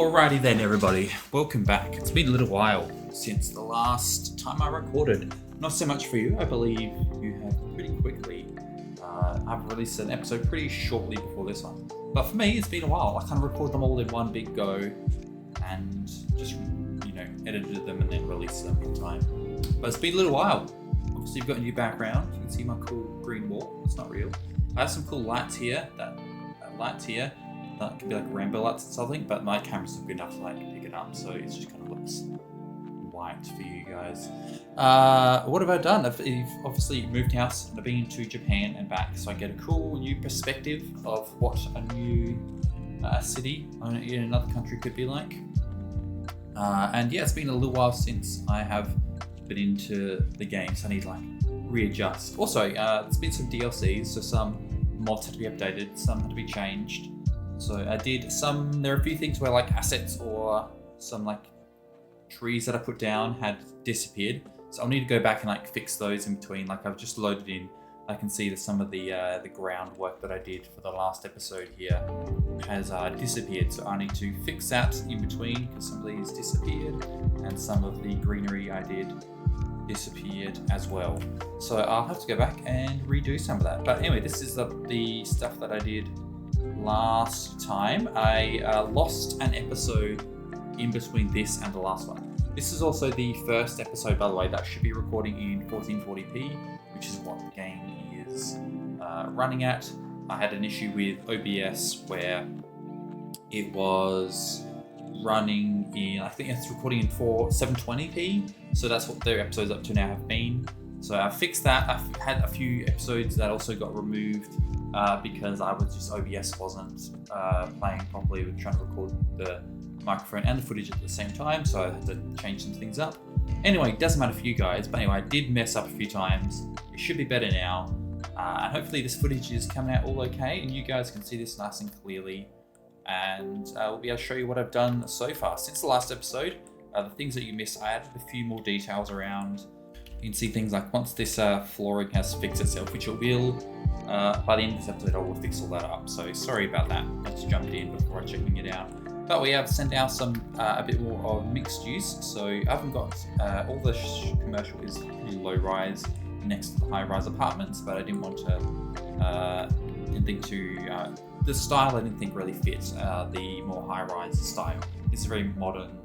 Alrighty then, everybody. Welcome back. It's been a little while since the last time I recorded. Not so much for you. I believe you have pretty quickly. I've released an episode pretty shortly before this one. But for me, it's been a while. I kind of record them all in one big go and just, edited them and then released them in time. But it's been a little while. Obviously, you've got a new background. You can see my cool green wall. It's not real. I have some cool lights here. That could be like rainbow lights or something, but my camera's not good enough to pick it up, so it just kind of looks white for you guys. What have I done? I've obviously moved house and I've been to Japan and back, so I get a cool new perspective of what a new city in another country could be like. And yeah, it's been a little while since I have been into the game, so I need to readjust. Also, there's been some DLCs, so some mods had to be updated, some had to be changed. So I did some, there are a few things where assets or some trees that I put down had disappeared. So I'll need to go back and fix those in between. I've just loaded in, I can see that some of the groundwork that I did for the last episode here has disappeared. So I need to fix that in between because some of these disappeared and some of the greenery I did disappeared as well. So I'll have to go back and redo some of that. But anyway, this is the stuff that I did last time. I lost an episode in between this and the last one. This is also the first episode, by the way, that should be recording in 1440p, which is what the game is running at. I had an issue with OBS where it was running in, I think it's recording in 720p, so that's what their episodes up to now have been. So I fixed that. I've had a few episodes that also got removed because OBS wasn't playing properly with trying to record the microphone and the footage at the same time, so I had to change some things up. Anyway, it doesn't matter for you guys, but anyway, I did mess up a few times. It should be better now, and hopefully this footage is coming out all okay, and you guys can see this nice and clearly, and we'll be able to show you what I've done so far. Since the last episode, the things that you missed, I added a few more details around. You can see things like once this flooring has fixed itself, which it will, by the end of this episode, I will fix all that up. So sorry about that. I just jumped in before checking it out. But we have sent out some a bit more of mixed use. So I haven't got all the commercial is pretty low rise next to the high rise apartments, but I didn't want to the style I didn't think really fit the more high rise style. It's a very modern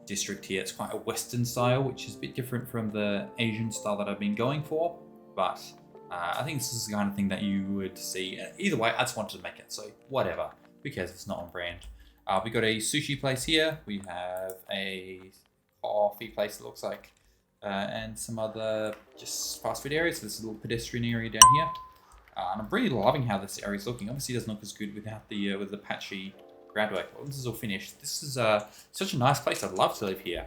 district here. It's quite a Western style, which is a bit different from the Asian style that I've been going for, but I think this is the kind of thing that you would see. Either way, I just wanted to make it, so whatever. Who cares if it's not on brand? We got a sushi place here. We have a coffee place, it looks like, and some other just fast food areas. So there's a little pedestrian area down here, and I'm really loving how this area is looking. Obviously, it doesn't look as good without with the patchy groundwork. Well, this is all finished. This is such a nice place. I'd love to live here.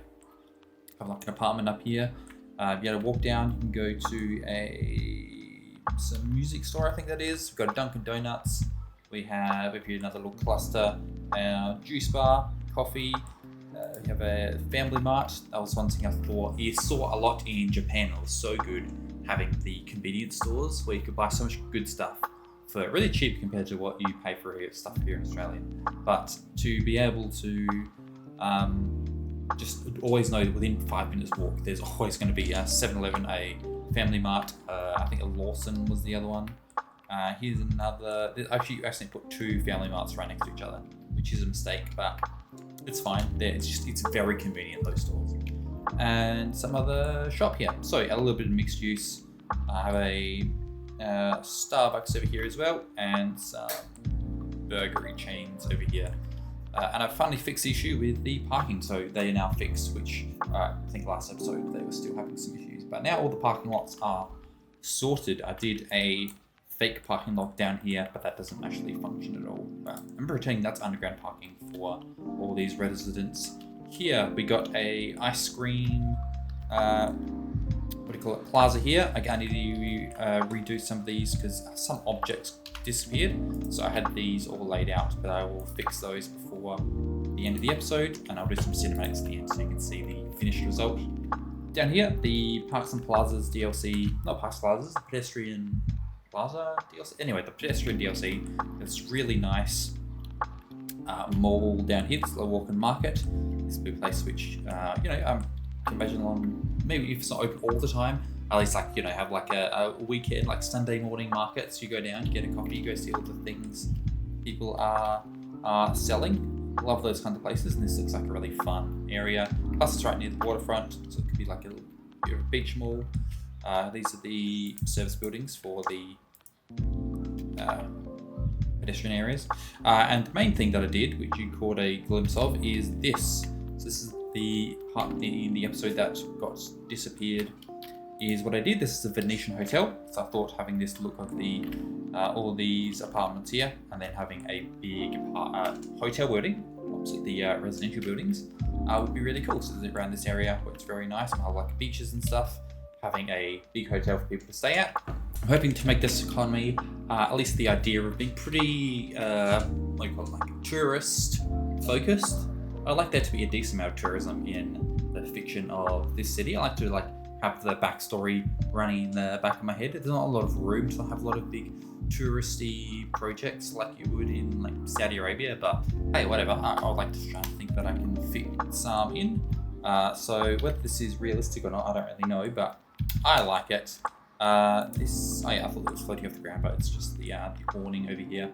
I have an apartment up here. If you had to walk down, you can go to some music store, I think that is. We've got a Dunkin' Donuts. We have over here another little cluster, juice bar, coffee. We have a Family Mart. That was one thing I saw a lot in Japan. It was so good having the convenience stores where you could buy so much good stuff for really cheap compared to what you pay for stuff here in Australia. But to be able to just always know that within 5 minutes walk, there's always going to be a 7-Eleven, a Family Mart, I think a Lawson was the other one. Here's another, actually put two Family Marts right next to each other, which is a mistake, but it's fine. It's very convenient, those stores. And some other shop here. So a little bit of mixed use. I have a Starbucks over here as well, and some burgery chains over here. And I finally fixed the issue with the parking, so they are now fixed, which I think last episode they were still having some issues. But now all the parking lots are sorted. I did a fake parking lot down here, but that doesn't actually function at all. I'm pretending that's underground parking for all these residents. Here we got a ice cream, plaza here. I need to redo some of these because some objects disappeared. So I had these all laid out, but I will fix those before the end of the episode, and I'll do some cinematics at the end so you can see the finished result. Down here, the Parks and Plazas DLC, not Parks and Plazas, the Pedestrian Plaza DLC. Anyway, the Pedestrian DLC, it's really nice. mall down here, this little walk-in market. This will be a place which, I can imagine on, maybe if it's not open all the time, at least have like a weekend, like Sunday morning markets. You go down, you get a coffee, you go see all the things people are selling. Love those kind of places, and this looks like a really fun area. Plus it's right near the waterfront, so it could be like a little bit of a beach mall. These are the service buildings for the pedestrian areas. And the main thing that I did, which you caught a glimpse of, is this. So this is the part in the episode that got disappeared, is what I did. This is a Venetian hotel. So I thought having this look of the all of these apartments here, and then having a big hotel building opposite the residential buildings would be really cool. So around this area where it's very nice and have like beaches and stuff, having a big hotel for people to stay at. I'm hoping to make this economy, at least the idea of being pretty, tourist focused. I like there to be a decent amount of tourism in the fiction of this city. I like to have the backstory running in the back of my head. There's not a lot of room to have a lot of big touristy projects like you would in like Saudi Arabia, but hey, whatever. I would like to try and think that I can fit some in. So whether this is realistic or not, I don't really know, but I like it. I thought it was floating off the ground, but it's just the awning over here.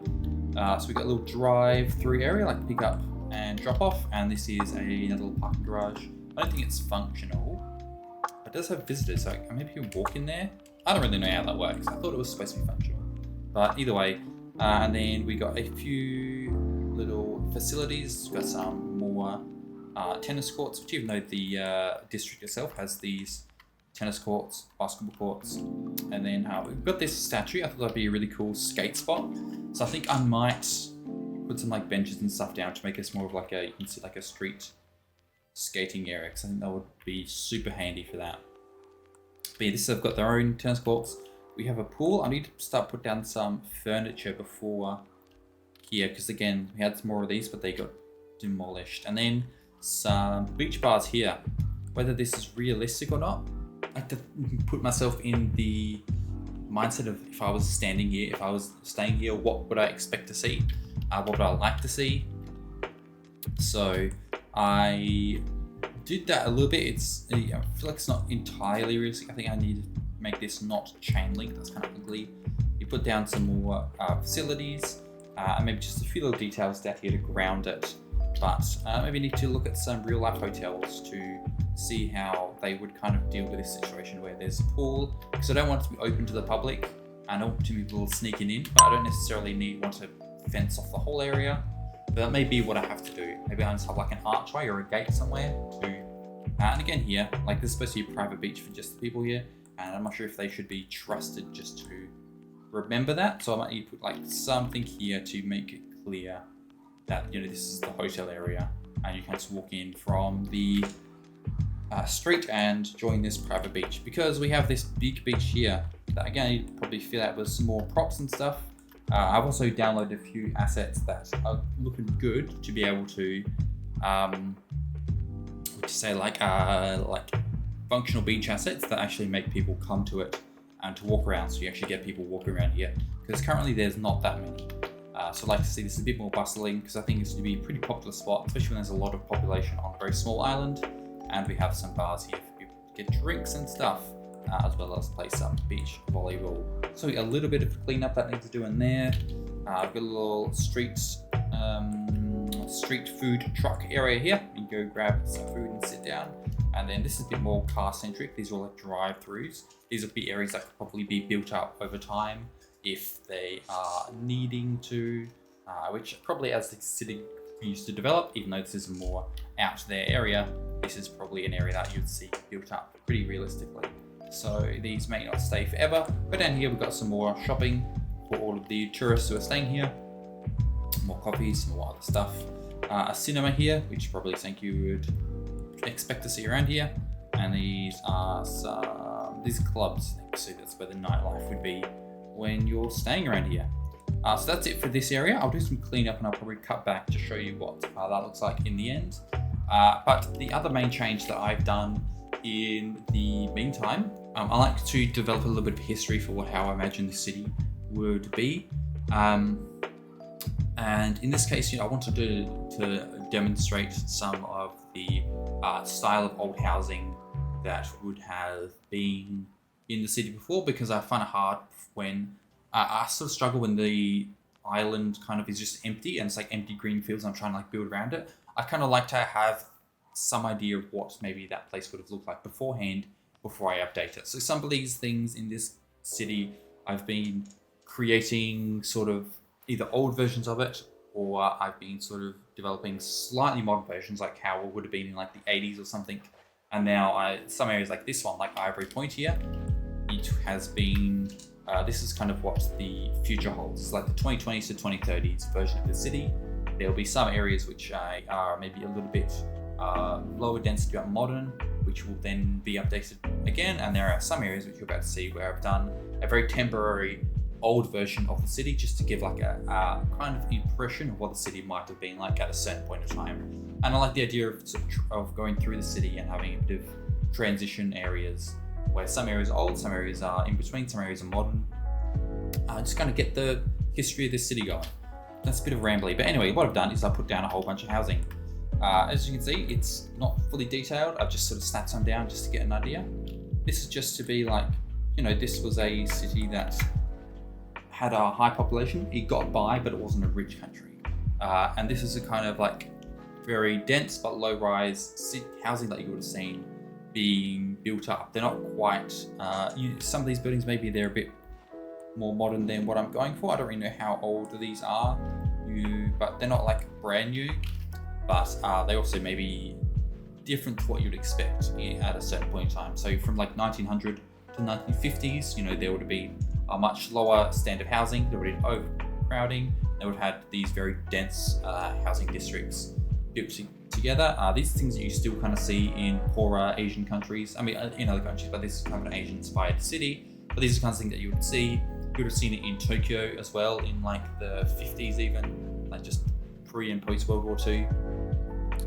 So we got a little drive-through area, like pick up and drop off, and this is another little parking garage. I don't think it's functional. It does have visitors, so maybe you can walk in there. I don't really know how that works. I thought it was supposed to be functional, but either way. And then we got a few little facilities. We've got some more tennis courts, which even though the district itself has these tennis courts, basketball courts, and then we've got this statue. I thought that'd be a really cool skate spot. So I think I might put some like benches and stuff down to make this more of like you can see like a street skating area, because I think that would be super handy for that. But yeah, they've got their own tennis courts. We have a pool. I need to start put down some furniture before here, because again, we had some more of these, but they got demolished. And then some beach bars here. Whether this is realistic or not, I like to put myself in the mindset of if I was standing here, if I was staying here, what would I expect to see? What would I like to see? So I did that a little bit. I feel like it's not entirely realistic. I think I need to make this not chain link. That's kind of ugly. You put down some more facilities, and maybe just a few little details down here to ground it. But maybe need to look at some real life hotels to see how they would kind of deal with this situation where there's a pool, because I don't want it to be open to the public. I don't want too many people sneaking in, but I don't necessarily want to fence off the whole area. But that may be what I have to do. Maybe I just have like an archway or a gate somewhere to, and again here, like this is supposed to be a private beach for just the people here, and I'm not sure if they should be trusted just to remember that. So I might need to put like something here to make it clear that, this is the hotel area, and you can just walk in from the street and join this private beach, because we have this big beach here that again you probably fill out with some more props and stuff. I've also downloaded a few assets that are looking good to be able to like functional beach assets that actually make people come to it and to walk around, so you actually get people walking around here, because currently there's not that many. So I'd like to see this a bit more bustling, because I think it's going to be a pretty popular spot, especially when there's a lot of population on a very small island, and we have some bars here for people to get drinks and stuff, as well as play some beach volleyball. So a little bit of cleanup that needs to do in there. I've got a little street food truck area here. You can go grab some food and sit down. And then this is a bit more car centric. These are all like drive-throughs. These will be areas that could probably be built up over time if they are needing to, which probably as the city continues to develop, even though this is a more out there area, this is probably an area that you'd see built up pretty realistically. So these may not stay forever, but down here we've got some more shopping for all of the tourists who are staying here. More coffees, more other stuff. A cinema here, which probably something you would expect to see around here. And these are these clubs, so that's where the nightlife would be when you're staying around here. So that's it for this area. I'll do some cleanup and I'll probably cut back to show you what that looks like in the end. But the other main change that I've done in the meantime, I like to develop a little bit of history for how I imagine the city would be. And in this case, I wanted to demonstrate some of the style of old housing that would have been in the city before, because I find it hard when I sort of struggle when the island kind of is just empty and it's like empty green fields and I'm trying to like build around it. I kind of like to have some idea of what maybe that place would have looked like beforehand before I update it. So some of these things in this city, I've been creating sort of either old versions of it, or I've been sort of developing slightly modern versions, like how it would have been in like the 80s or something. And now some areas like this one, like Ivory Point here, it has been, this is kind of what the future holds. It's like the 2020s to 2030s version of the city. There'll be some areas which are maybe a little bit lower density but modern, which will then be updated again. And there are some areas which you're about to see where I've done a very temporary old version of the city, just to give like a kind of impression of what the city might have been like at a certain point in time. And I like the idea of going through the city and having a bit of transition areas where some areas are old, some areas are in between, some areas are modern. Just kind of get the history of this city going. That's a bit of rambly, but anyway, what I've done is I put down a whole bunch of housing. As you can see, it's not fully detailed. I've just sort of snapped some down just to get an idea. This is just to be like, this was a city that had a high population. It got by, but it wasn't a rich country. And this is a kind of like very dense but low-rise housing that you would have seen being built up. They're not quite, some of these buildings, maybe they're a bit more modern than what I'm going for. I don't really know how old these are, but they're not like brand new, but they also may be different to what you'd expect at a certain point in time. So from like 1900 to 1950s, there would have been a much lower standard housing. There would have been overcrowding. They would have had these very dense housing districts built together. These are things that you still kind of see in poorer Asian countries. I mean, in other countries, but this is kind of an Asian-inspired city. But these are the kinds of things that you would see. You would have seen it in Tokyo as well, in like the 50s even, like just pre and post World War II.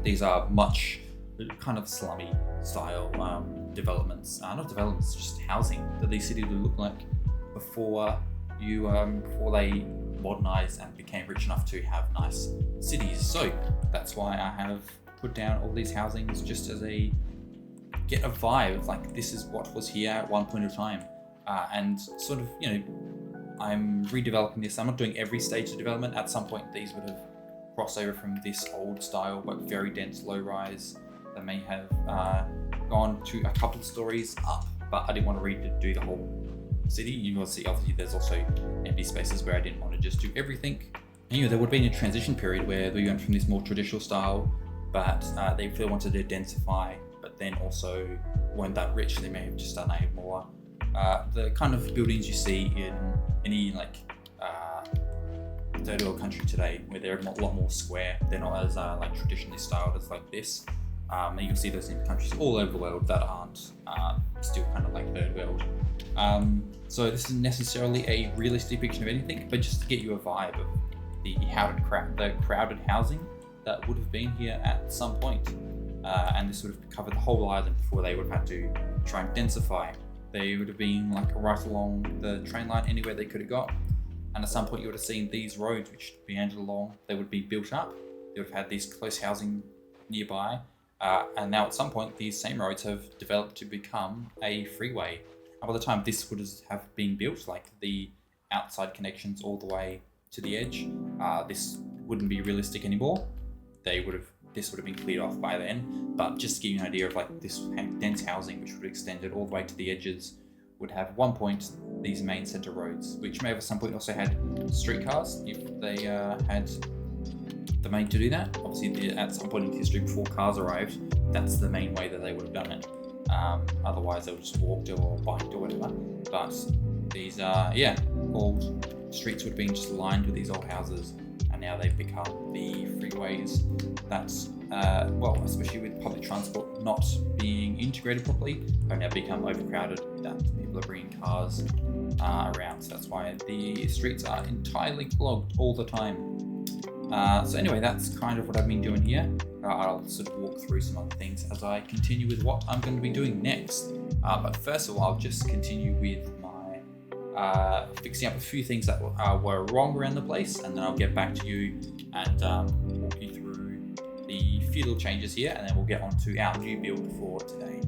These are much kind of slummy style developments. Not developments, just housing that these cities would look like before they modernized and became rich enough to have nice cities. So that's why I have put down all these housings, just as get a vibe of like, this is what was here at one point of time. And sort of, I'm redeveloping this. I'm not doing every stage of development. At some point, these would have crossed over from this old style, but very dense, low rise, that may have gone to a couple of stories up, but I didn't want to redo the whole city. You will see, obviously, there's also empty spaces where I didn't want to just do everything. And, there would have been a transition period where we went from this more traditional style, but they really wanted to densify, but then also weren't that rich. They may have just done a more the kind of buildings you see in any like third world country today, where they're a lot more square. They're not as like traditionally styled as like this. And you can see those in countries all over the world that aren't still kind of like third world. So this isn't necessarily a realistic depiction of anything, but just to get you a vibe of the crowded housing that would have been here at some point. And this would have covered the whole island before they would have had to try and densify. They would have been like right along the train line anywhere they could have got. And at some point you would have seen these roads which meandered along, they would be built up. They would have had these close housing nearby. And now at some point these same roads have developed to become a freeway. And by the time this would have been built, like the outside connections all the way to the edge, this wouldn't be realistic anymore. This would have been cleared off by then. But just to give you an idea of like this dense housing, which would have extended all the way to the edges, would have at one point these main center roads, which may have at some point also had streetcars if they had the main to do that. Obviously, at some point in history before cars arrived, that's the main way that they would have done it. Otherwise, they would just walked or biked or whatever. But these old streets would have been just lined with these old houses, and now they've become the freeways. That's especially with public transport not being integrated properly, have now become overcrowded. That people are bringing cars around, so that's why the streets are entirely clogged all the time. So anyway, that's kind of what I've been doing here. I'll sort of walk through some other things as I continue with what I'm going to be doing next. But first of all, I'll just continue with my fixing up a few things that were wrong around the place, and then I'll get back to you and walk you through the few little changes here, and then we'll get on to our new build for today.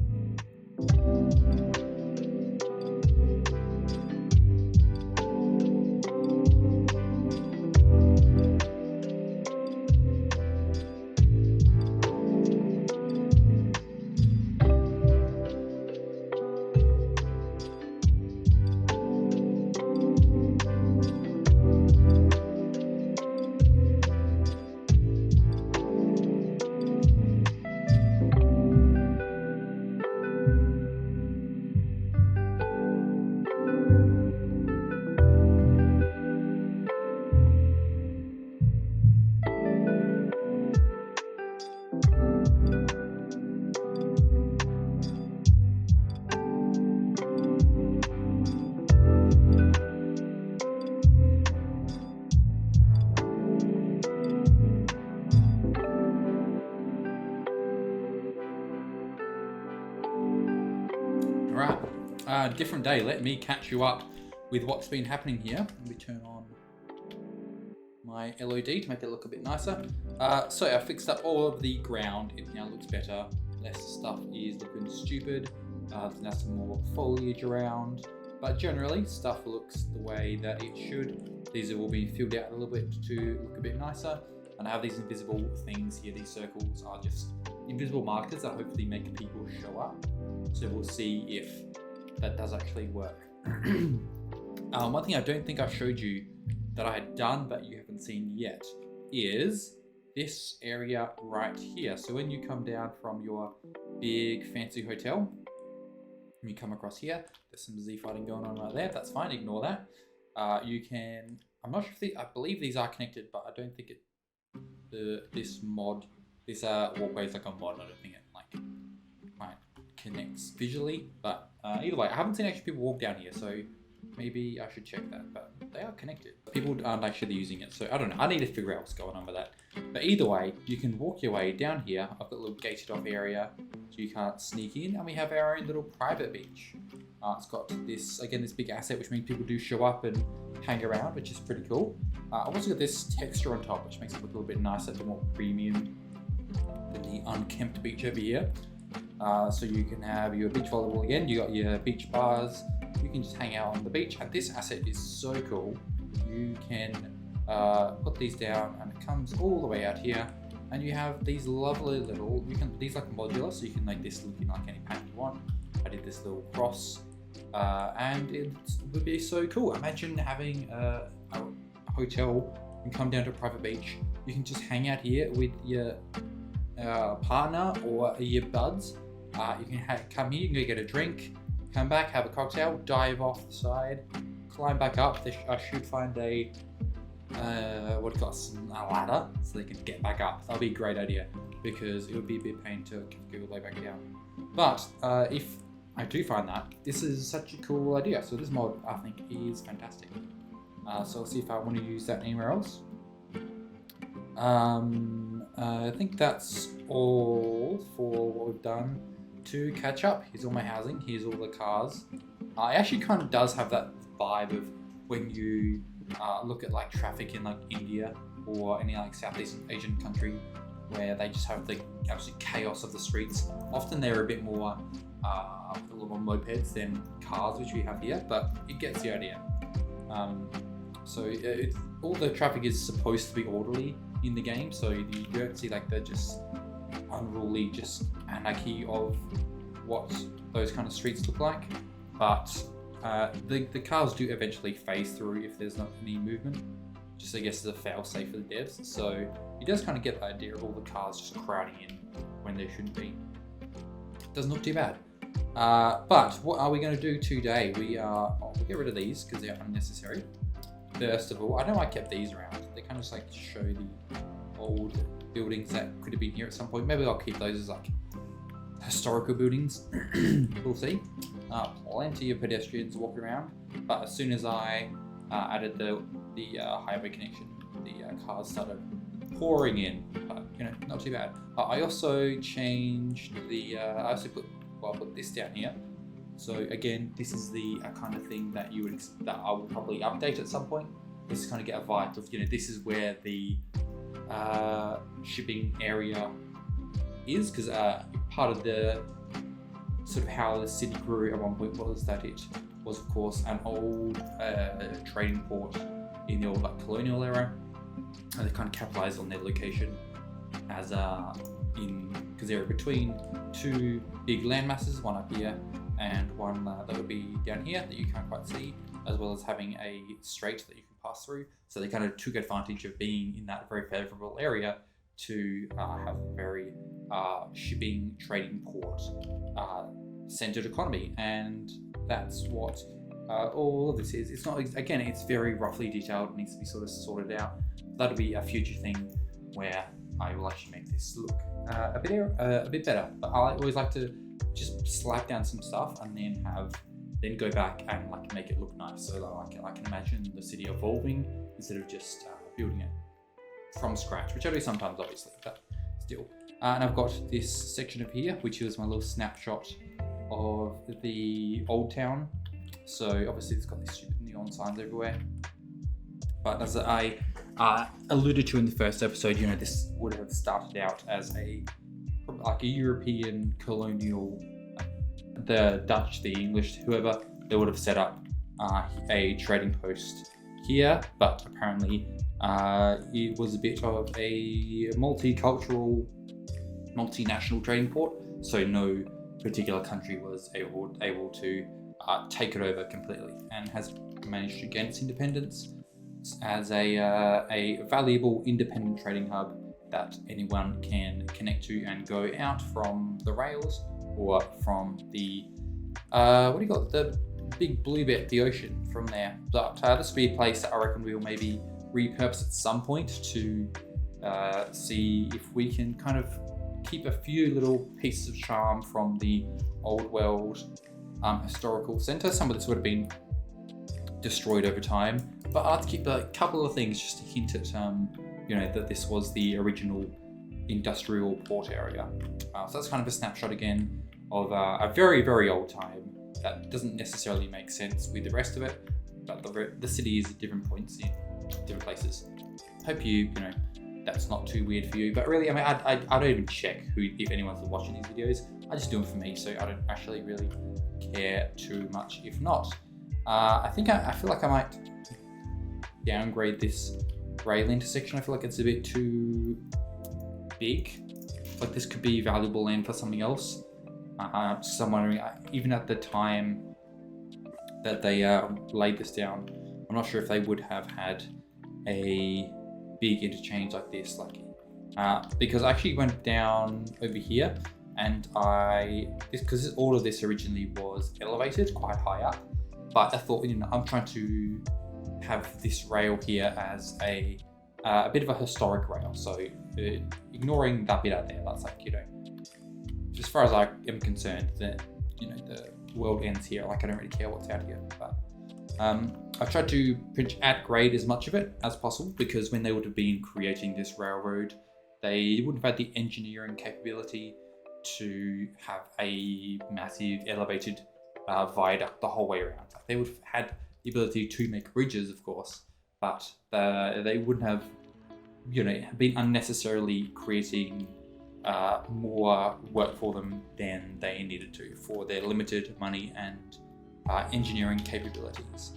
Alright, different day. Let me catch you up with what's been happening here. Let me turn on my LOD to make it look a bit nicer. So I fixed up all of the ground. It now looks better. Less stuff is looking stupid. There's now some more foliage around. But generally, stuff looks the way that it should. These have all been filled out a little bit to look a bit nicer. And I have these invisible things here. These circles are just invisible markers that hopefully make people show up. So we'll see if that does actually work. One thing I don't think I showed you that I had done but you haven't seen yet is this area right here. So when you come down from your big fancy hotel, and you come across here, there's some Z fighting going on right there. That's fine, ignore that. You can, I'm not sure if I believe these are connected, but I don't think this walkway is like a mod. I don't think it quite connects visually, but either way, I haven't seen actually people walk down here, so maybe I should check that, but they are connected. People aren't actually using it, so I don't know. I need to figure out what's going on with that. But either way, you can walk your way down here. I've got a little gated off area, so you can't sneak in, and we have our own little private beach. It's got this, again, this big asset, which means people do show up and hang around, which is pretty cool. I've also got this texture on top, which makes it look a little bit nicer, a bit more premium than the unkempt beach over here. So you can have your beach volleyball again, you got your beach bars, you can just hang out on the beach, and this asset is so cool. You can put these down and it comes all the way out here, and you have these lovely little, these like modular, so you can make this look in like any pattern you want. I did this little cross, and it would be so cool. Imagine having a hotel and come down to a private beach. You can just hang out here with your partner or your buds. You can come here, you can go get a drink, come back, have a cocktail, dive off the side, climb back up. I should find a ladder so they can get back up. That'll be a great idea, because it would be a bit pain to go all the way back down. But if I do find that, this is such a cool idea. So this mod, I think, is fantastic. So I'll see if I want to use that anywhere else. I think that's all for what we've done to catch up. Here's all my housing, here's all the cars. It actually kind of does have that vibe of when you look at like traffic in like India or any like Southeast Asian country where they just have the absolute chaos of the streets. Often they're a bit more, a little more mopeds than cars, which we have here, but it gets the idea. All the traffic is supposed to be orderly in the game, so you don't see like the just unruly, just anarchy of what those kind of streets look like. But the cars do eventually phase through if there's not any movement, just I guess as a fail-safe for the devs. So it does kind of get the idea of all the cars just crowding in when they shouldn't be. Doesn't look too bad. But what are we going to do today? We'll get rid of these because they're unnecessary. First of all, I know I kept these around. They kind of just like show the old buildings that could have been here at some point. Maybe I'll keep those as like historical buildings. We'll see. Plenty of pedestrians walking around, but as soon as I added the highway connection, the cars started pouring in. But you know, not too bad. I also changed the. I put this down here. So again, this is the kind of thing that that I will probably update at some point. Just to kind of get a vibe of, this is where the shipping area is, because part of the sort of how the city grew at one point was that it was, of course, an old trading port in the old colonial era, and they kind of capitalized on their location as because they were between two big land masses, one up here and one that would be down here that you can't quite see, as well as having a strait that you can pass through. So they kind of took advantage of being in that very favorable area to have a very shipping trading port centered economy, and that's what all of this is. It's not, again, it's very roughly detailed, it needs to be sort of sorted out. That'll be a future thing where I will actually make this look a bit better. But I always like to just slap down some stuff and then go back and make it look nice. So I can imagine the city evolving instead of just building it from scratch, which I do sometimes, obviously, but still. And I've got this section of here, which is my little snapshot of the old town. So obviously it's got these stupid neon signs everywhere. But as I alluded to in the first episode, this would have started out as a European colonial, the Dutch, the English, whoever, they would have set up a trading post here, but apparently it was a bit of a multicultural, multinational trading port, so no particular country was able to take it over completely, and has managed to gain its independence as a valuable independent trading hub that anyone can connect to and go out from the rails or from the the big blue bit, the ocean, from there. But this will be a place that I reckon we'll maybe repurpose at some point to see if we can kind of keep a few little pieces of charm from the old world historical centre. Some of this would have been destroyed over time, but I'd keep a couple of things just to hint at that this was the original industrial port area. So that's kind of a snapshot again of a very, very old time that doesn't necessarily make sense with the rest of it, but the city is at different points in different places. Hope that's not too weird for you, but really, I don't even check if anyone's watching these videos. I just do them for me, so I don't actually really care too much if not. I feel like I might downgrade this rail intersection. I feel like it's a bit too big. Like this could be valuable land for something else. So I'm wondering, even at the time that they laid this down, I'm not sure if they would have had a big interchange like this, because I actually went down over here, and because all of this originally was elevated quite high up, but I thought, I'm trying to have this rail here as a bit of a historic rail. So ignoring that bit out there, that's as far as I am concerned, that the world ends here. I don't really care what's out here. But I've tried to add grade as much of it as possible, because when they would have been creating this railroad, they wouldn't have had the engineering capability to have a massive elevated viaduct the whole way around. They would have had the ability to make bridges, of course, but they wouldn't have, been unnecessarily creating more work for them than they needed to for their limited money and engineering capabilities.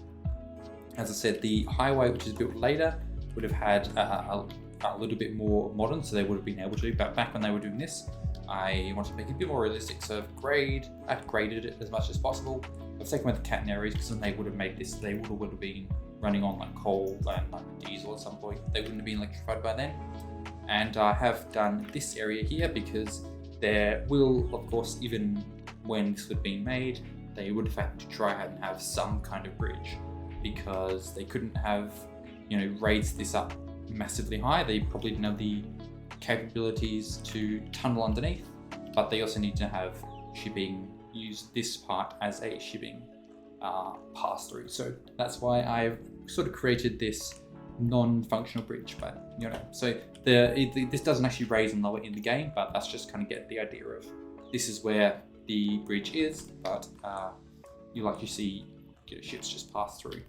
As I said, the highway, which is built later, would have had a little bit more modern, so they would have been able to. But back when they were doing this, I wanted to make it a bit more realistic, so I've graded it as much as possible. I've taken away the catenaries, because then they would have made this, they would have been running on coal and diesel at some point. They wouldn't have been electrified by then. And I have done this area here because there will, of course, even when this would have been made, they would have had to try and have some kind of bridge, because they couldn't have, raised this up massively high. They probably didn't have the capabilities to tunnel underneath, but they also need to have shipping use this part as a shipping pass through. So that's why I've sort of created this non-functional bridge, but so this doesn't actually raise and lower in the game, but that's just kind of get the idea of this is where the bridge is, but you see ships just pass through.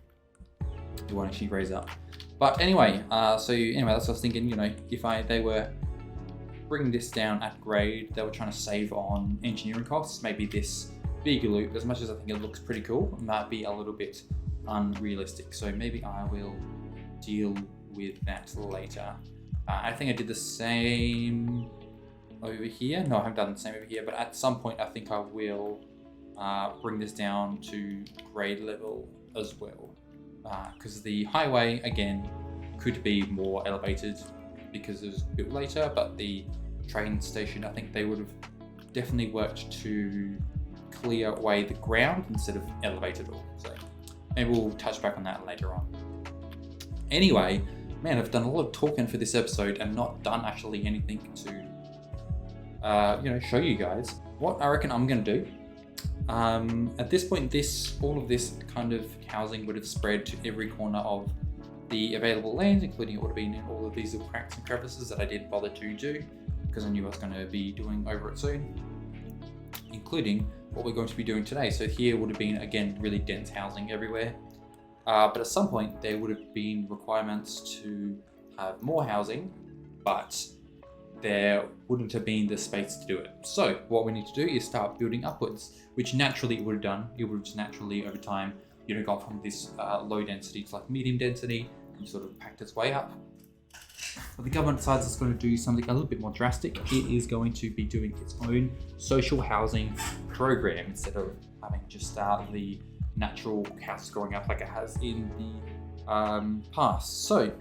It won't actually raise up. But anyway, that's what I was thinking. If they were bringing this down at grade, they were trying to save on engineering costs. Maybe this big loop, as much as I think it looks pretty cool, might be a little bit unrealistic. So maybe I will deal with that later. I think I did the same over here. No, I haven't done the same over here, but at some point I think I will bring this down to grade level as well. Because the highway, again, could be more elevated because it was built later, but the train station, I think they would have definitely worked to clear away the ground instead of elevate it all. So maybe we'll touch back on that later on. Anyway, man, I've done a lot of talking for this episode and not done actually anything to show you guys. What I reckon I'm going to do, at this point, all of this kind of housing would have spread to every corner of the available land, including it would have been in all of these little cracks and crevices that I didn't bother to do because I knew I was going to be doing over it soon, including what we're going to be doing today. So here would have been, again, really dense housing everywhere. But at some point there would have been requirements to have more housing, but there wouldn't have been the space to do it. So what we need to do is start building upwards, which naturally it would have done. It would have just naturally over time, gone from this low density to like medium density and sort of packed its way up. But the government decides it's going to do something a little bit more drastic. It is going to be doing its own social housing program instead of having just the natural houses growing up like it has in the past. So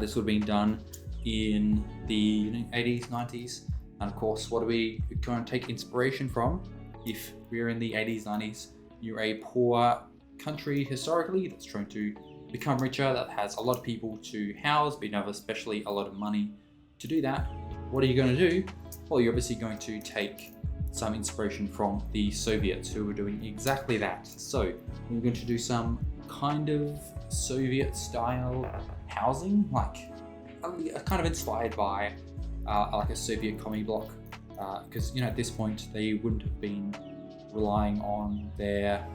this would have been done in the 80s, 90s. And of course, what are we going to take inspiration from? If we're in the 80s, 90s, you're a poor country historically that's trying to become richer, that has a lot of people to house, but you have especially a lot of money to do that. What are you going to do? Well, you're obviously going to take some inspiration from the Soviets who were doing exactly that. So we're going to do some kind of Soviet style housing, like kind of inspired by like a Soviet commie block, because at this point they wouldn't have been relying on their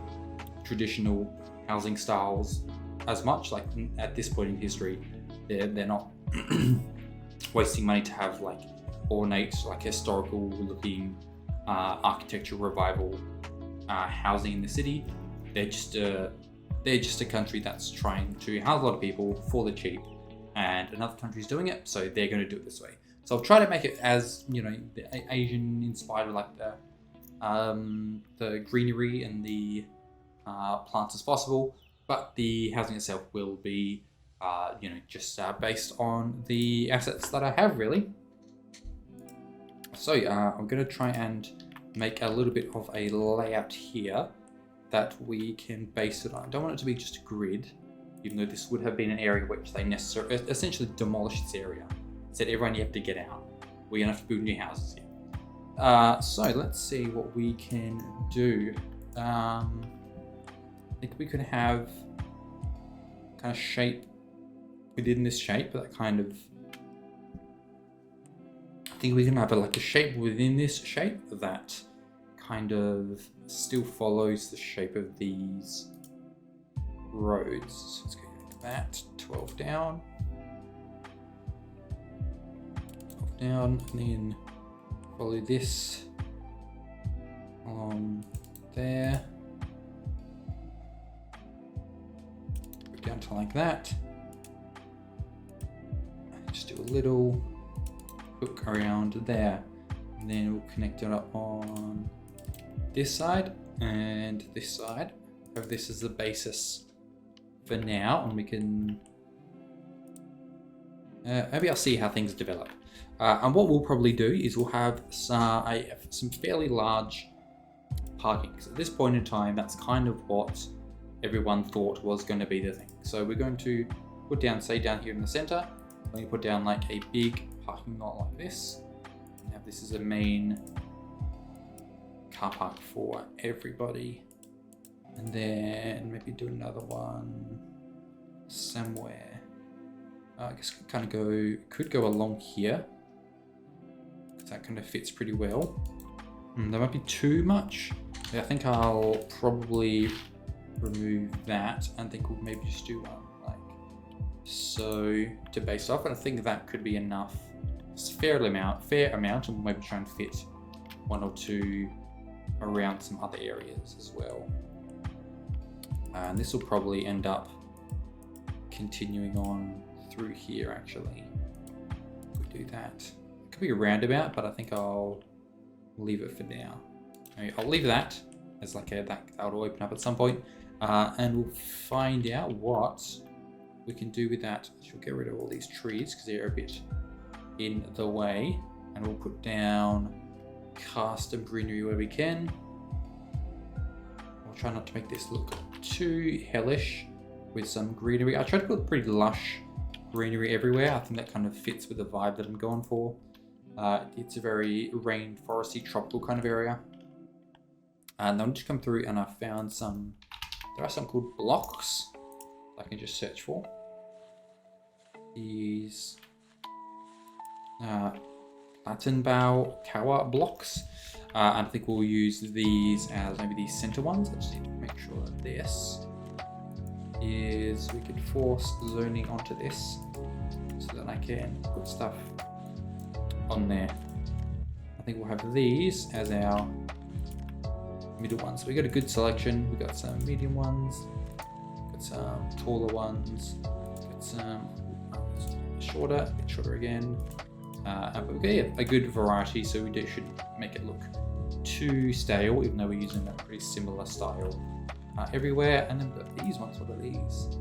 traditional housing styles as much. Like at this point in history, they're not wasting money to have like ornate, like historical looking architecture revival housing in the city. They're just a country that's trying to house a lot of people for the cheap, and another country's doing it, so they're going to do it this way. So I'll try to make it as Asian inspired, like the greenery and the plants as possible, but the housing itself will be just based on the assets that I have, really. So I'm going to try and make a little bit of a layout here that we can base it on. I don't want it to be just a grid, even though this would have been an area which they essentially demolished this area. Said, everyone, you have to get out. We're going to have to build new houses here. So let's see what we can do. I think we could have kind of shape within this shape, that kind of... I think we can have like a shape within this shape that kind of still follows the shape of these roads. Let's go like that, 12 down. 12 down, and then follow this along there. Go down to like that. Just do a little hook around there, and then we'll connect it up on this side and this side. Have this as the basis for now, and we can maybe I'll see how things develop. And what we'll probably do is we'll have some fairly large parking. So at this point in time, that's kind of what everyone thought was going to be the thing. So we're going to put down, say down here in the center, let me put down like a big parking lot like this, and have this as a main car park for everybody. And then maybe do another one somewhere. I guess could go along here, because that kind of fits pretty well. That might be too much. Yeah, I think I'll probably remove that and think we'll maybe just do one like so to base off, and I think that could be enough. It's a fair amount, and we'll maybe try and fit one or two around some other areas as well. And this will probably end up continuing on through here actually. If we do that. It could be a roundabout, but I think I'll leave it for now. I'll leave that as like that'll open up at some point. And we'll find out what we can do with that. We'll get rid of all these trees because they're a bit in the way. And we'll put down custom greenery where we can. We'll try not to make this look too hellish with some greenery. I try to put pretty lush greenery everywhere. I think that kind of fits with the vibe that I'm going for. It's a very rainforesty, tropical kind of area. And then I'll just come through and I found there are some called blocks I can just search for. These Plattenbau Tower blocks. And I think we'll use these as maybe these center ones. I just need to make sure that this is, we can force zoning onto this so that I can put stuff on there. I think we'll have these as our middle ones. So we got a good selection. We got some medium ones, got some taller ones, got some shorter, a bit shorter again. But we got a good variety, so we shouldn't make it look too stale, even though we're using a pretty similar style everywhere. And then we've got these ones. What are these?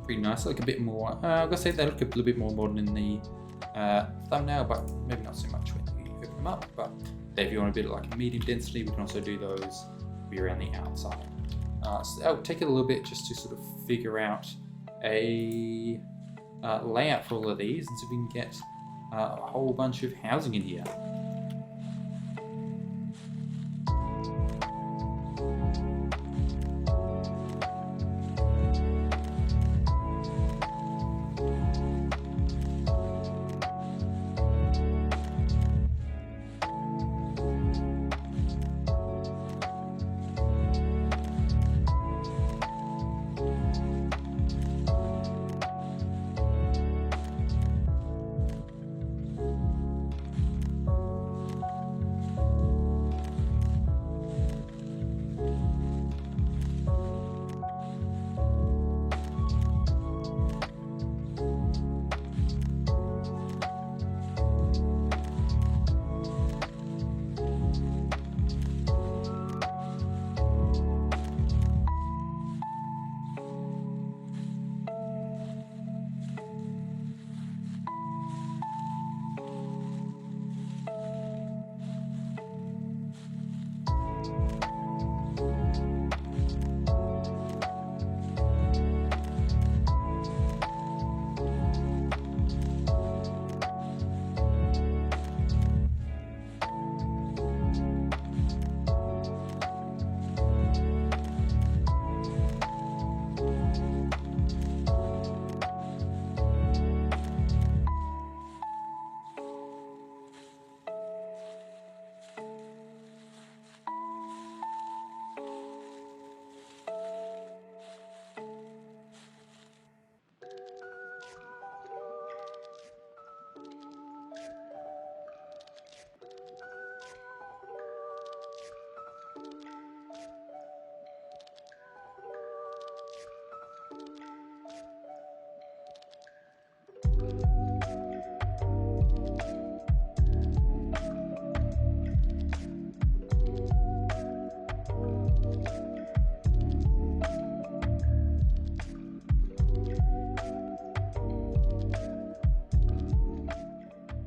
Pretty nice, like a bit more. I'm gonna say they look a little bit more modern in the thumbnail, but maybe not so much when you open them up. But if you want a bit of like a medium density, we can also do those be around the outside. So I'll take it a little bit just to sort of figure out a layout for all of these, and so we can get a whole bunch of housing in here.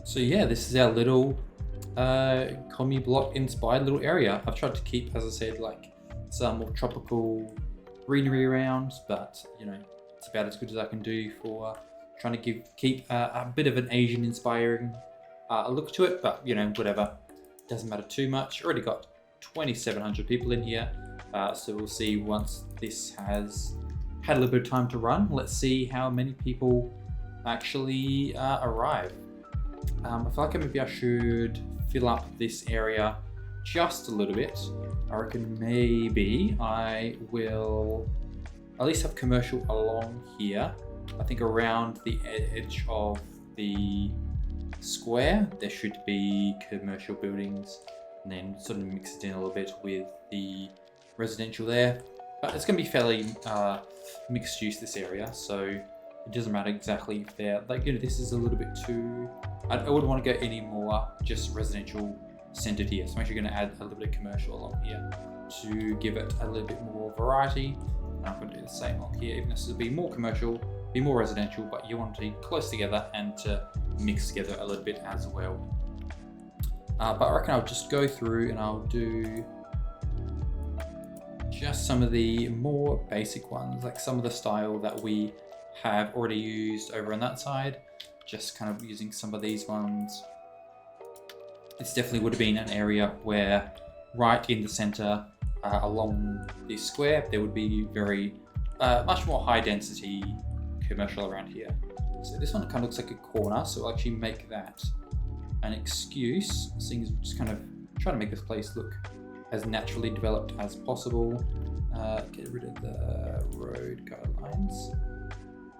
So yeah, this is our little commie block inspired little area. I've tried to keep, as I said, like some more tropical greenery around, but you know, it's about as good as I can do for trying to keep a bit of an Asian inspiring look to it. But you know, whatever, doesn't matter too much. Already got 2,700 people in here, so we'll see once this has had a little bit of time to run. Let's see how many people actually arrive. I feel like maybe I should fill up this area just a little bit, I reckon maybe I will at least have commercial along here. I think around the edge of the square there should be commercial buildings, and then sort of mix it in a little bit with the residential there. But it's going to be fairly mixed use, this area, so it doesn't matter exactly if they're like, you know, this is a little bit too. I wouldn't want to go any more just residential centered here, so I'm actually going to add a little bit of commercial along here to give it a little bit more variety. And I'm going to do the same along here, even this will be more commercial, be more residential, but you want to be close together and to mix together a little bit as well. But I reckon I'll just go through and I'll do just some of the more basic ones, like some of the style that we have already used over on that side, just kind of using some of these ones. This definitely would have been an area where right in the center along this square there would be very much more high density commercial around here. So this one kind of looks like a corner, so I'll actually make that an excuse, seeing as we're just kind of trying to make this place look as naturally developed as possible. Get rid of the road guidelines.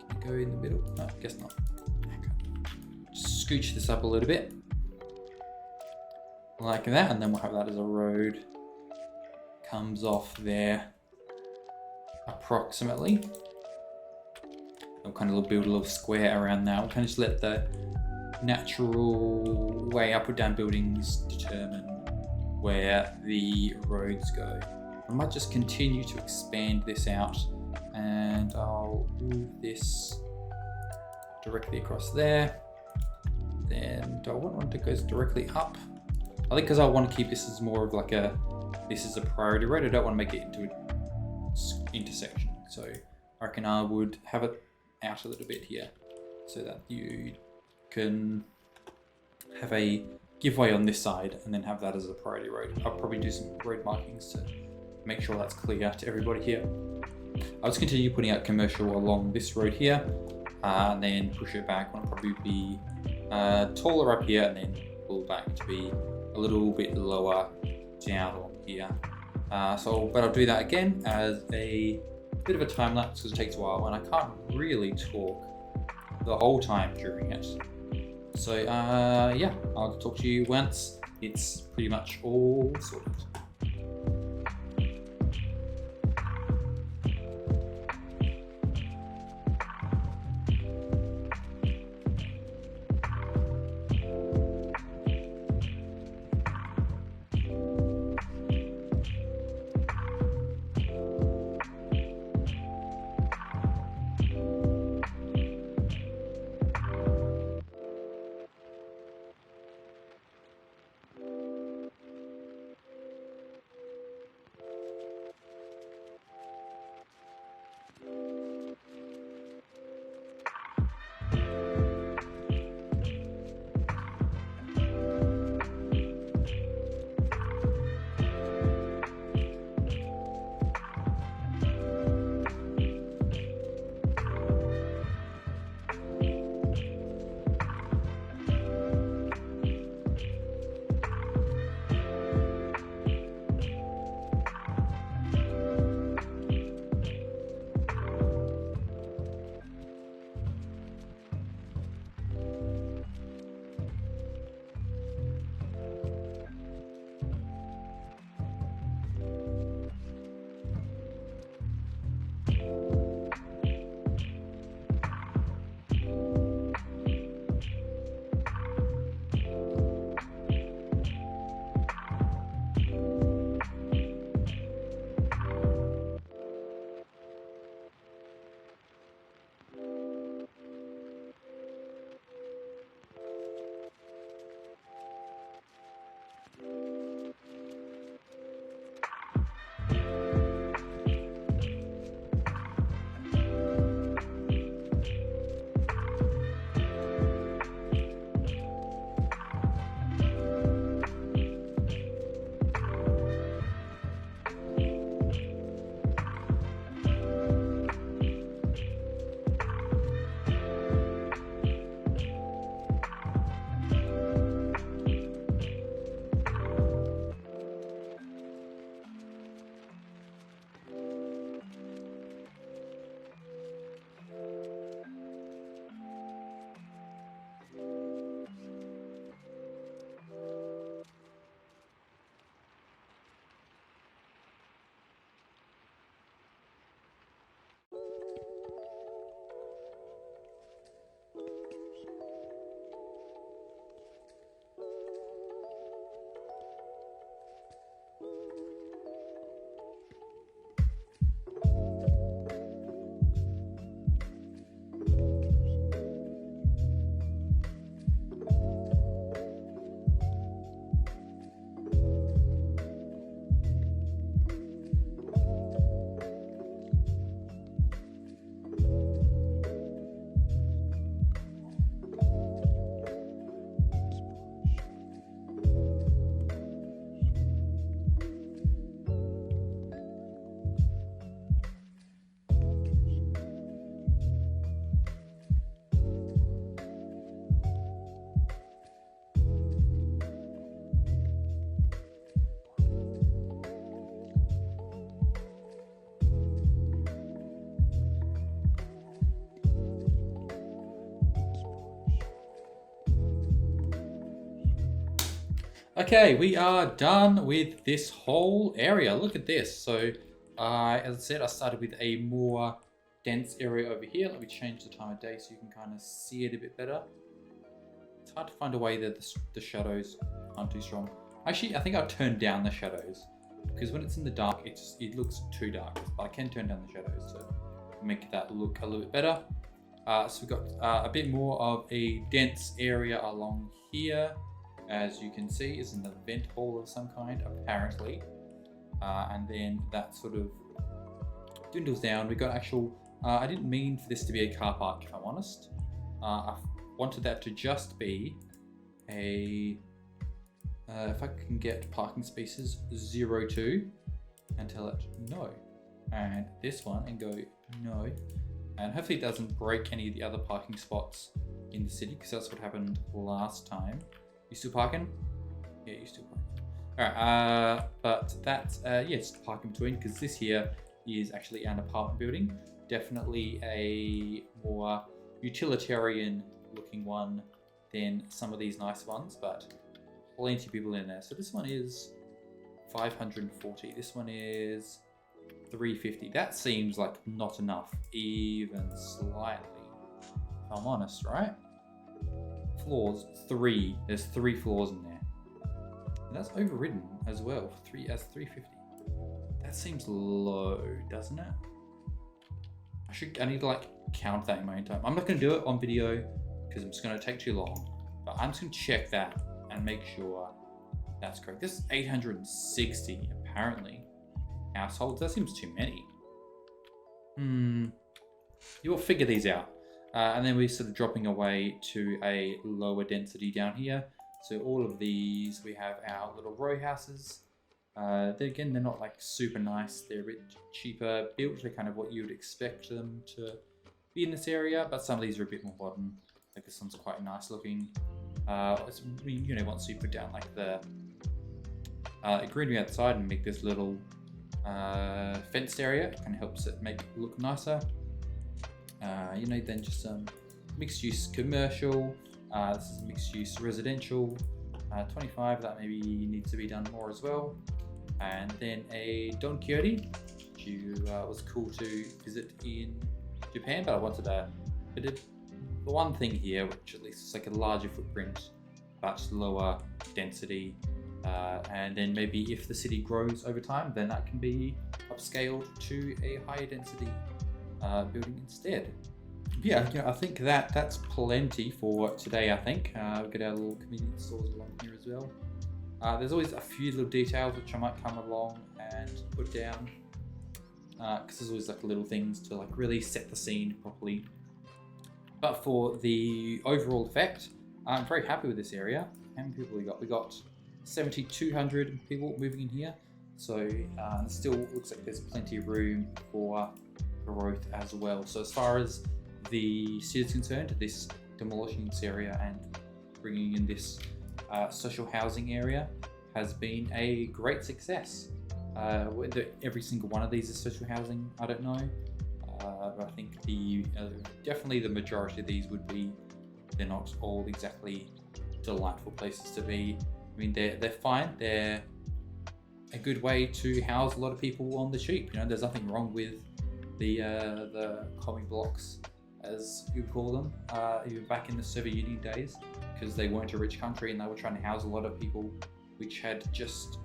Can you go in the middle? No, I guess not. Okay. Just scooch this up a little bit like that, and then we'll have that as a road. Comes off there approximately. We'll kind of build a little square around that. We'll kind of just let the natural way up or down buildings determine where the roads go. I might just continue to expand this out, and I'll move this directly across there. Then do I want one that goes directly up? I think because I want to keep this as more of like a, this is a priority road. I don't want to make it into an intersection. So I reckon I would have it out a little bit here so that you can have a giveaway on this side and then have that as a priority road. I'll probably do some road markings to make sure that's clear to everybody here. I'll just continue putting out commercial along this road here, and then push it back. I'll probably be taller up here and then pull back to be a little bit lower down along here. But I'll do that again as a bit of a time lapse because it takes a while and I can't really talk the whole time during it. So yeah, I'll talk to you once it's pretty much all sorted. Okay, we are done with this whole area. Look at this. So, as I said, I started with a more dense area over here. Let me change the time of day so you can kind of see it a bit better. It's hard to find a way that the shadows aren't too strong. Actually, I think I'll turn down the shadows because when it's in the dark, it looks too dark. But I can turn down the shadows to make that look a little bit better. So we've got a bit more of a dense area along here. As you can see, is in the vent hall of some kind, apparently. And then that sort of dwindles down. We got actual. I didn't mean for this to be a car park, if I'm honest. I wanted that to just be a. If I can get parking spaces 02 and tell it no, and this one and go no, and hopefully it doesn't break any of the other parking spots in the city because that's what happened last time. You still parking? Yeah, you still parking. Alright, but that's, yes, park in between because this here is actually an apartment building. Definitely a more utilitarian looking one than some of these nice ones, but plenty of people in there. So this one is 540. This one is 350. That seems like not enough, even slightly, if I'm honest, right? Floors 3. There's 3 floors in there, and that's overridden as well. 350. That seems low, doesn't it? I need to like count that in my own time. I'm not going to do it on video because it's going to take too long. But I'm just going to check that and make sure that's correct. This is 860 apparently households. That seems too many. You'll figure these out. And then we're sort of dropping away to a lower density down here. So all of these, we have our little row houses. They're not like super nice. They're a bit cheaper built. They're kind of what you would expect them to be in this area. But some of these are a bit more modern. Like this one's quite nice looking. Once you put down like the greenery outside and make this little fenced area, it kind of helps it make it look nicer. Then just some mixed use commercial. This is mixed use residential. 25, that maybe needs to be done more as well. And then a Don Quixote, which was cool to visit in Japan, but I wanted the one thing here, which at least is like a larger footprint, but lower density. And then maybe if the city grows over time, then that can be upscaled to a higher density building instead. Yeah, I think that's plenty for today. I think we've got our little convenience stores along here as well. There's always a few little details which I might come along and put down because there's always like little things to like really set the scene properly. But for the overall effect, I'm very happy with this area. How many people we got? We got 7,200 people moving in here. So it still looks like there's plenty of room for growth as well. So as far as the city is concerned, this demolishing this area and bringing in this social housing area has been a great success. Whether every single one of these is social housing, I don't know. But I think definitely the majority of these would be. They're not all exactly delightful places to be. I mean, they're fine. They're a good way to house a lot of people on the cheap. There's nothing wrong with the commie blocks, as you call them, even back in the Soviet Union days, because they weren't a rich country and they were trying to house a lot of people which had just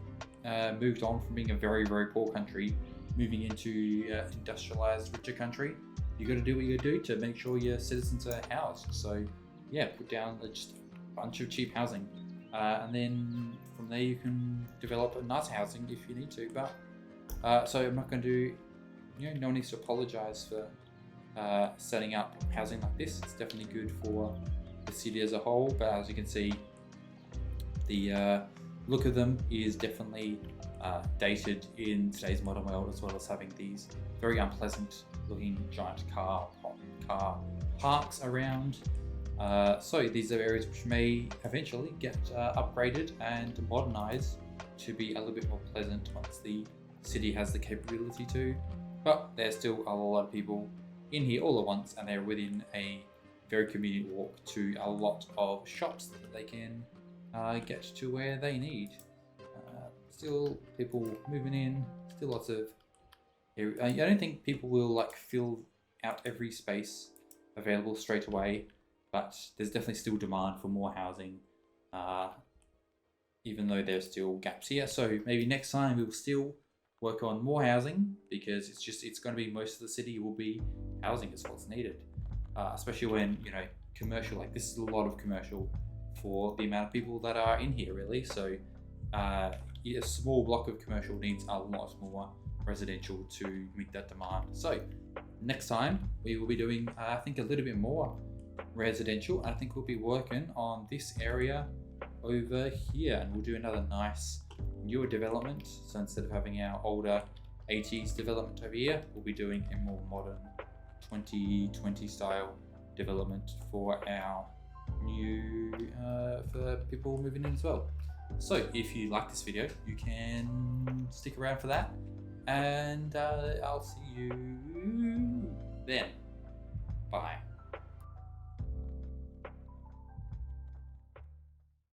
moved on from being a very, very poor country, moving into industrialized, richer country. You got to do what you got to do to make sure your citizens are housed. So yeah, put down just a bunch of cheap housing, and then from there you can develop a nice housing if you need to. But so I'm not going to do. No one needs to apologize for setting up housing like this. It's definitely good for the city as a whole. But as you can see, the look of them is definitely dated in today's modern world, as well as having these very unpleasant looking giant car parks around. So these are areas which may eventually get upgraded and modernized to be a little bit more pleasant once the city has the capability to. But there's still a lot of people in here all at once, and they're within a very convenient walk to a lot of shops that they can get to where they need. Still people moving in, still lots of... I don't think people will like fill out every space available straight away, but there's definitely still demand for more housing, even though there's still gaps here. So maybe next time we'll still work on more housing, because it's going to be most of the city will be housing is what's needed, especially when, you know, commercial, like this is a lot of commercial for the amount of people that are in here, really. So a small block of commercial needs a lot more residential to meet that demand. So next time we will be doing I think a little bit more residential. I think we'll be working on this area over here, and we'll do another nice newer development. So instead of having our older 80s development over here, we'll be doing a more modern 2020 style development for our new for people moving in as well. So if you like this video, you can stick around for that, and I'll see you then. Bye.